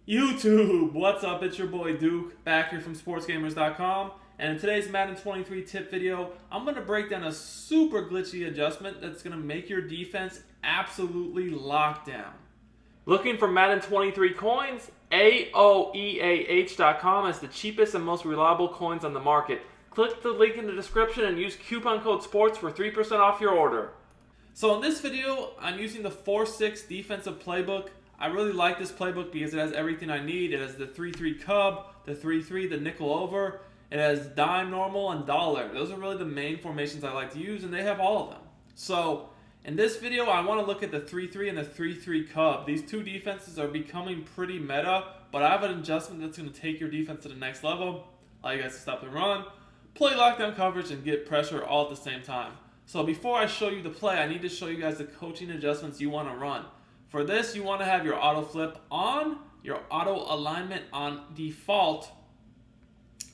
YouTube, what's up? It's your boy Duke, back here from sportsgamers.com, and in today's Madden 23 tip video, I'm going to break down a super glitchy adjustment that's going to make your defense absolutely locked down. Looking for Madden 23 coins? AOEAH.com is the cheapest and most reliable coins on the market. Click the link in the description and use coupon code SPORTS for 3% off your order. So in this video, I'm using the 4-6 defensive playbook. I really like this playbook because it has everything I need. It has the 3-3 cub, the 3-3, the nickel over. It has dime, normal, and dollar. Those are really the main formations I like to use, and they have all of them. So in this video, I want to look at the 3-3 and the 3-3 cub. These two defenses are becoming pretty meta, but I have an adjustment that's going to take your defense to the next level. Allow you guys to stop the run, play lockdown coverage, and get pressure all at the same time. So before I show you the play, I need to show you guys the coaching adjustments you want to run. For this, you want to have your auto flip on, your auto alignment on default,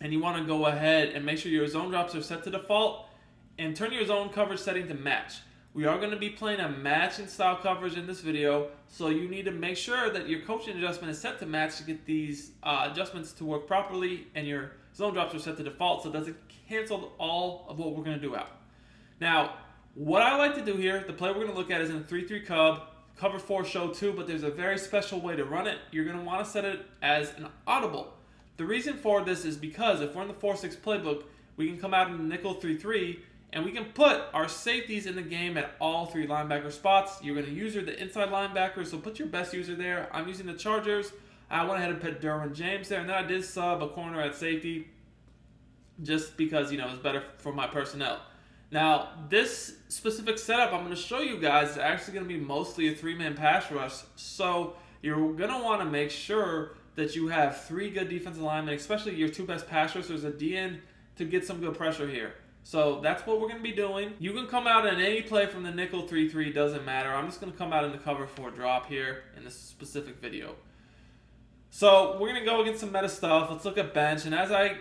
and you want to go ahead and make sure your zone drops are set to default and turn your zone coverage setting to match. We are going to be playing a matching style coverage in this video, so you need to make sure that your coaching adjustment is set to match to get these adjustments to work properly, and your zone drops are set to default so it doesn't cancel all of what we're going to do out. Now, what I like to do here, the play we're going to look at is in a 3-3 cub, cover 4, show 2, but there's a very special way to run it. You're going to want to set it as an audible. The reason for this is because if we're in the 4-6 playbook, we can come out in the nickel 3-3, and we can put our safeties in the game at all 3 linebacker spots. You're going to use the inside linebacker, so put your best user there. I'm using the Chargers. I went ahead and put Derwin James there, and then I did sub a corner at safety just because, it's better for my personnel. Now, this specific setup I'm going to show you guys is actually going to be mostly a 3-man pass rush, so you're going to want to make sure that you have 3 good defensive linemen, especially your 2 best pass rushers at the end, to get some good pressure here. So that's what we're going to be doing. You can come out in any play from the nickel 3-3, doesn't matter. I'm just going to come out in the cover 4 drop here in this specific video. So we're going to go against some meta stuff. Let's look at bench, and as I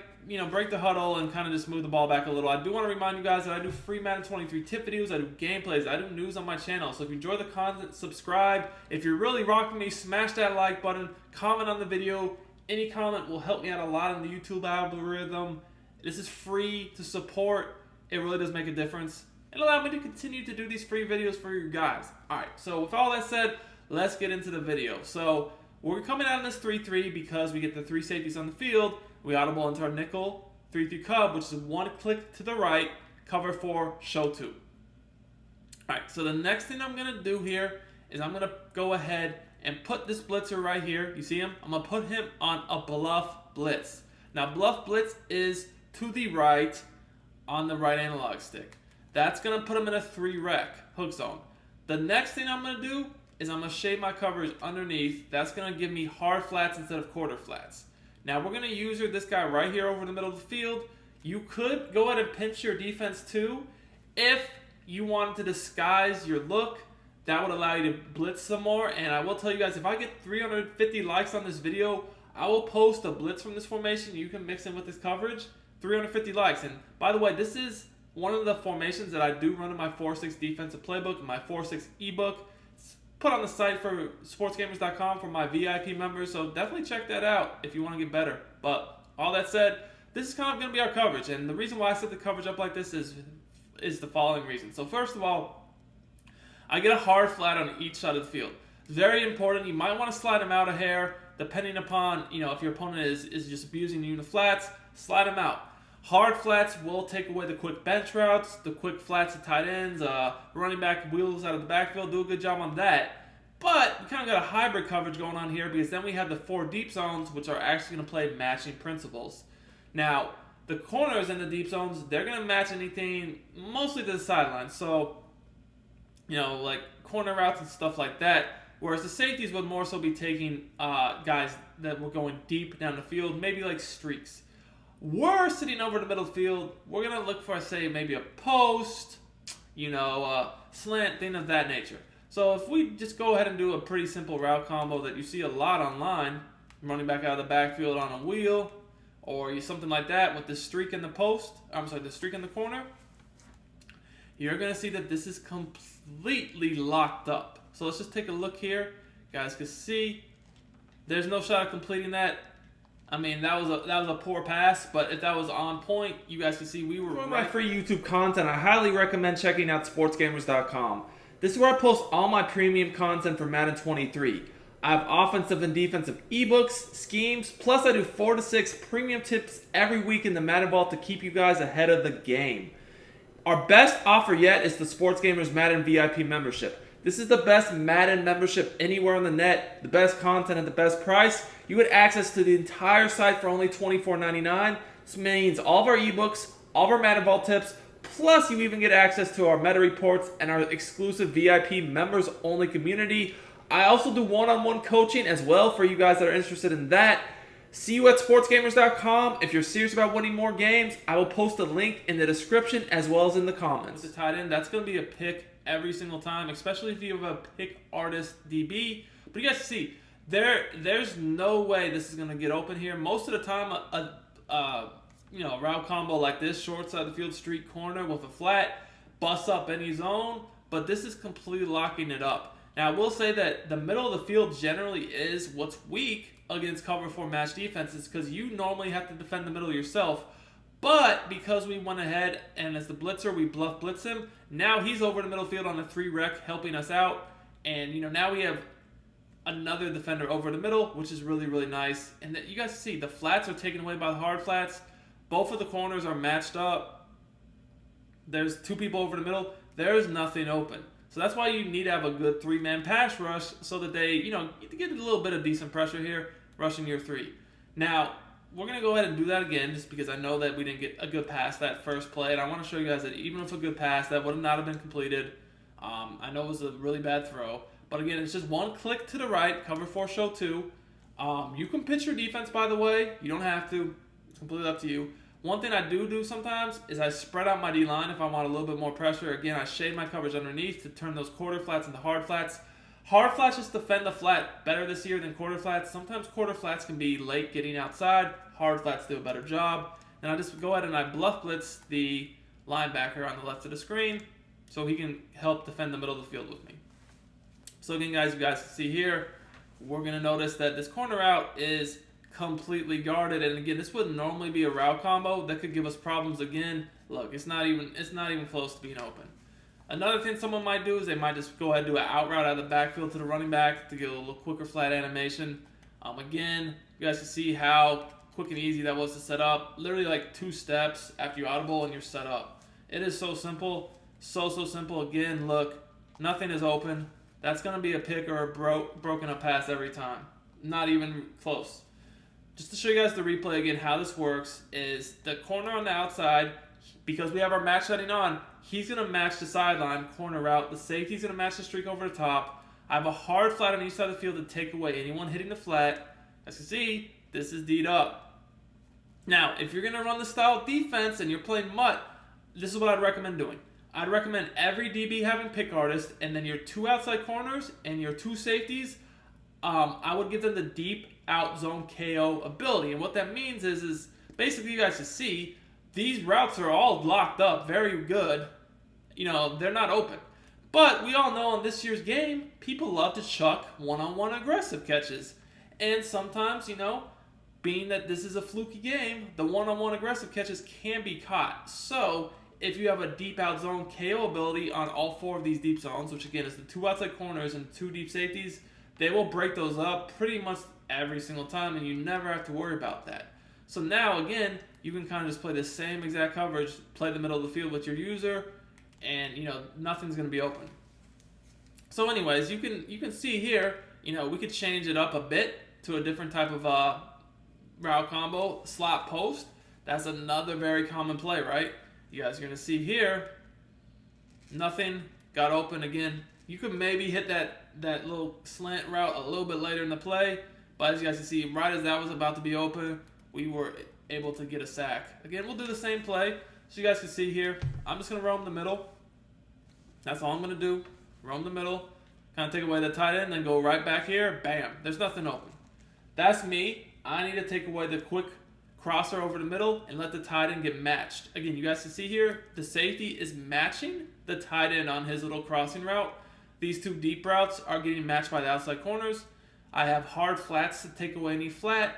break the huddle and kind of just move the ball back a little, I do want to remind you guys that I do free Madden 23 tip videos, I do gameplays, I do news on my channel. So if you enjoy the content, subscribe. If you're really rocking me, smash that like button, comment on the video. Any comment will help me out a lot in the YouTube algorithm. This is free to support. It really does make a difference. And allow me to continue to do these free videos for you guys. Alright, so with all that said, let's get into the video. So we're coming out in this 3-3 because we get the 3 safeties on the field. We audible into our nickel 3-3 cub, which is 1 click to the right, cover 4, show 2. Alright, so the next thing I'm going to do here is I'm going to go ahead and put this blitzer right here. You see him? I'm going to put him on a bluff blitz. Now, bluff blitz is to the right on the right analog stick. That's going to put him in a 3 rec hook zone. The next thing I'm going to do is I'm going to shade my coverage underneath. That's going to give me hard flats instead of quarter flats. Now we're going to use this guy right here over the middle of the field. You could go ahead and pinch your defense too. If you wanted to disguise your look, that would allow you to blitz some more. And I will tell you guys, if I get 350 likes on this video, I will post a blitz from this formation. You can mix in with this coverage. 350 likes. And by the way, this is one of the formations that I do run in my 4-6 defensive playbook, my 4-6 ebook. Put on the site for sportsgamers.com for my VIP members, so definitely check that out if you want to get better. But all that said, this is kind of going to be our coverage, and the reason why I set the coverage up like this is the following reason. So first of all, I get a hard flat on each side of the field. Very important. You might want to slide them out a hair, depending upon if your opponent is just abusing you in the flats. Slide them out. Hard flats will take away the quick bench routes, the quick flats at tight ends, running back wheels out of the backfield. Do a good job on that. But we kind of got a hybrid coverage going on here because then we have the 4 deep zones, which are actually going to play matching principles. Now, the corners in the deep zones, they're going to match anything mostly to the sideline. So, like corner routes and stuff like that. Whereas the safeties would more so be taking guys that were going deep down the field, maybe like streaks. We're sitting over the middle field. We're going to look for, say, maybe a post, slant, thing of that nature. So if we just go ahead and do a pretty simple route combo that you see a lot online, running back out of the backfield on a wheel, or something like that with the streak in the the streak in the corner, you're going to see that this is completely locked up. So let's just take a look here. You guys can see There's no shot of completing that. I mean, that was a poor pass, but if that was on point, you guys can see we were For my free YouTube content, I highly recommend checking out sportsgamers.com. This is where I post all my premium content for Madden 23. I have offensive and defensive ebooks, schemes, plus I do 4 to 6 premium tips every week in the Madden Vault to keep you guys ahead of the game. Our best offer yet is the Sports Gamers Madden VIP membership. This is the best Madden membership anywhere on the net, the best content at the best price. You get access to the entire site for only $24.99. This means all of our ebooks, all of our Madden Vault tips, plus you even get access to our meta reports and our exclusive VIP members only community. I also do one-on-one coaching as well for you guys that are interested in that. See you at sportsgamers.com. If you're serious about winning more games, I will post a link in the description as well as in the comments. The tight end, that's going to be a pick every single time, especially if you have a pick artist DB. But you guys see, there's no way this is going to get open here. Most of the time, a route combo like this, short side of the field, street corner with a flat, busts up any zone. But this is completely locking it up. Now, I will say that the middle of the field generally is what's weak against cover 4 match defenses because you normally have to defend the middle yourself. But because we went ahead and as the blitzer, we bluff blitz him, now he's over the middle field on a 3-rec helping us out. And, now we have another defender over the middle, which is really, really nice. And you guys see the flats are taken away by the hard flats. Both of the corners are matched up. There's 2 people over the middle. There's nothing open. So that's why you need to have a good 3-man pass rush so that they, get a little bit of decent pressure here, rushing your 3. Now, we're going to go ahead and do that again just because I know that we didn't get a good pass that first play. And I want to show you guys that even with a good pass, that would not have been completed. I know it was a really bad throw. But again, it's just one click to the right, cover 4, show 2. You can pitch your defense, by the way. You don't have to. It's completely up to you. One thing I do sometimes is I spread out my D-line if I want a little bit more pressure. Again, I shade my coverage underneath to turn those quarter flats into hard flats. Hard flats just defend the flat better this year than quarter flats. Sometimes quarter flats can be late getting outside. Hard flats do a better job. And I just go ahead and I bluff blitz the linebacker on the left of the screen so he can help defend the middle of the field with me. So again, guys, you guys can see here, we're going to notice that this corner out is completely guarded, and again, this would normally be a route combo that could give us problems again. Look, it's not even close to being open. Another thing someone might do is they might just go ahead and do an out route out of the backfield to the running back to get a little quicker flat animation. Again, you guys can see how quick and easy that was to set up. Literally like 2 steps after you audible and you're set up. It is so simple, so simple. Again, look, nothing is open. That's going to be a pick or a broken up pass every time. Not even close. Just to show you guys the replay again, how this works is the corner on the outside, because we have our match setting on, he's going to match the sideline corner route. The safety's going to match the streak over the top. I have a hard flat on each side of the field to take away anyone hitting the flat. As you can see, this is D'd up. Now, if you're going to run the style of defense and you're playing mutt, this is what I'd recommend doing. I'd recommend every DB having pick artist, and then your 2 outside corners and your 2 safeties, I would give them the deep out zone KO ability. And what that means is basically you guys can see these routes are all locked up very good. They're not open. But we all know in this year's game, people love to chuck one-on-one aggressive catches. And sometimes, being that this is a fluky game, the one-on-one aggressive catches can be caught. So if you have a deep out zone KO ability on all 4 of these deep zones, which again is the 2 outside corners and 2 deep safeties, they will break those up pretty much every single time, and you never have to worry about that. So now, again, you can kind of just play the same exact coverage, play the middle of the field with your user, and, nothing's going to be open. So anyways, you can see here, we could change it up a bit to a different type of route combo, slot post. That's another very common play, right? You guys are going to see here, nothing got open again. You could maybe hit that little slant route a little bit later in the play, but as you guys can see, right as that was about to be open, we were able to get a sack. Again, we'll do the same play. So you guys can see here, I'm just going to roam the middle. That's all I'm going to do. Roam the middle, kind of take away the tight end, then go right back here. Bam, there's nothing open. That's me. I need to take away the quick crosser over the middle and let the tight end get matched. Again, you guys can see here, the safety is matching the tight end on his little crossing route. These 2 deep routes are getting matched by the outside corners. I have hard flats to take away any flat.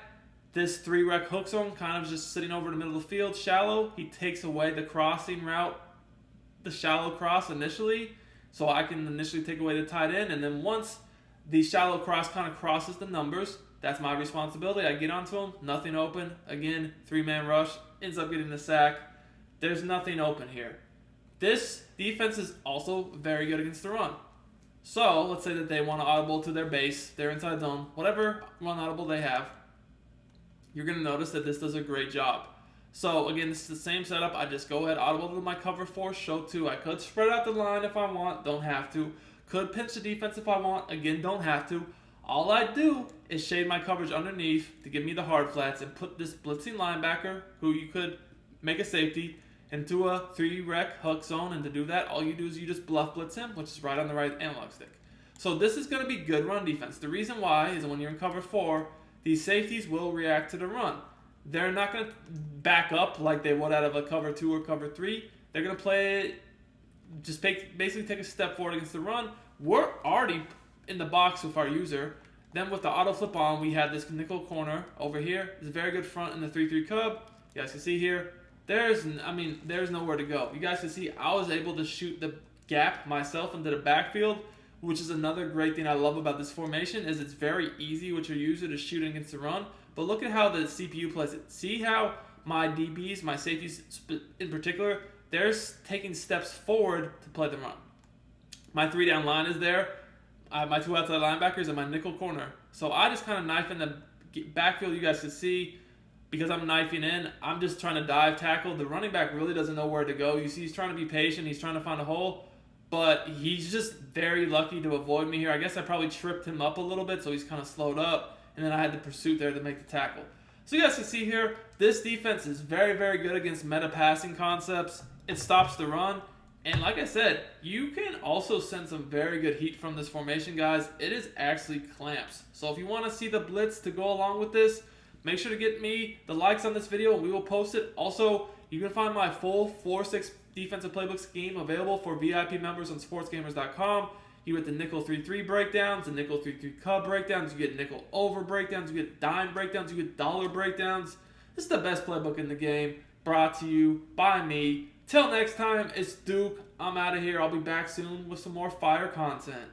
This 3-rec hook zone kind of just sitting over the middle of the field, shallow. He takes away the crossing route, the shallow cross initially, so I can initially take away the tight end, and then once the shallow cross kind of crosses the numbers, that's my responsibility. I get onto him, nothing open. Again, 3-man rush, ends up getting the sack. There's nothing open here. This defense is also very good against the run. So let's say that they want to audible to their base, their inside zone, whatever run audible they have. You're going to notice that this does a great job. So again, this is the same setup. I just go ahead, audible to my cover 4, show 2. I could spread out the line if I want, don't have to. Could pinch the defense if I want, again, don't have to. All I do is shade my coverage underneath to give me the hard flats and put this blitzing linebacker, who you could make a safety, into a 3-rec hook zone. And to do that, all you do is you just bluff blitz him, which is right on the right analog stick. So this is going to be good run defense. The reason why is when you're in cover 4, these safeties will react to the run. They're not going to back up like they would out of a cover 2 or cover 3. They're going to play it, just basically take a step forward against the run. We're already in the box with our user. Then with the auto flip on, we have this nickel corner over here. It's a very good front in the 3-3 cub. You guys can see here, there's nowhere to go. You guys can see I was able to shoot the gap myself into the backfield, which is another great thing I love about this formation, is it's very easy with your user to shoot against the run. But look at how the CPU plays it. See how my DBs, my safeties in particular, they're taking steps forward to play the run. My 3-down line is there. My 2 outside linebackers and my nickel corner. So I just kind of knife in the backfield. You guys can see, because I'm knifing in, I'm just trying to dive tackle. The running back really doesn't know where to go. You see he's trying to be patient. He's trying to find a hole. But he's just very lucky to avoid me here. I guess I probably tripped him up a little bit, so he's kind of slowed up. And then I had the pursuit there to make the tackle. So you guys can see here, this defense is very, very good against meta passing concepts. It stops the run. And like I said, you can also send some very good heat from this formation, guys. It is actually clamps. So if you want to see the blitz to go along with this, make sure to get me the likes on this video and we will post it. Also, you can find my full 4-6 defensive playbook scheme available for VIP members on sportsgamers.com. You get the nickel 3-3 breakdowns, the nickel 3-3 cub breakdowns, you get nickel over breakdowns, you get dime breakdowns, you get dollar breakdowns. This is the best playbook in the game, brought to you by me. Till next time, it's Duke. I'm out of here. I'll be back soon with some more fire content.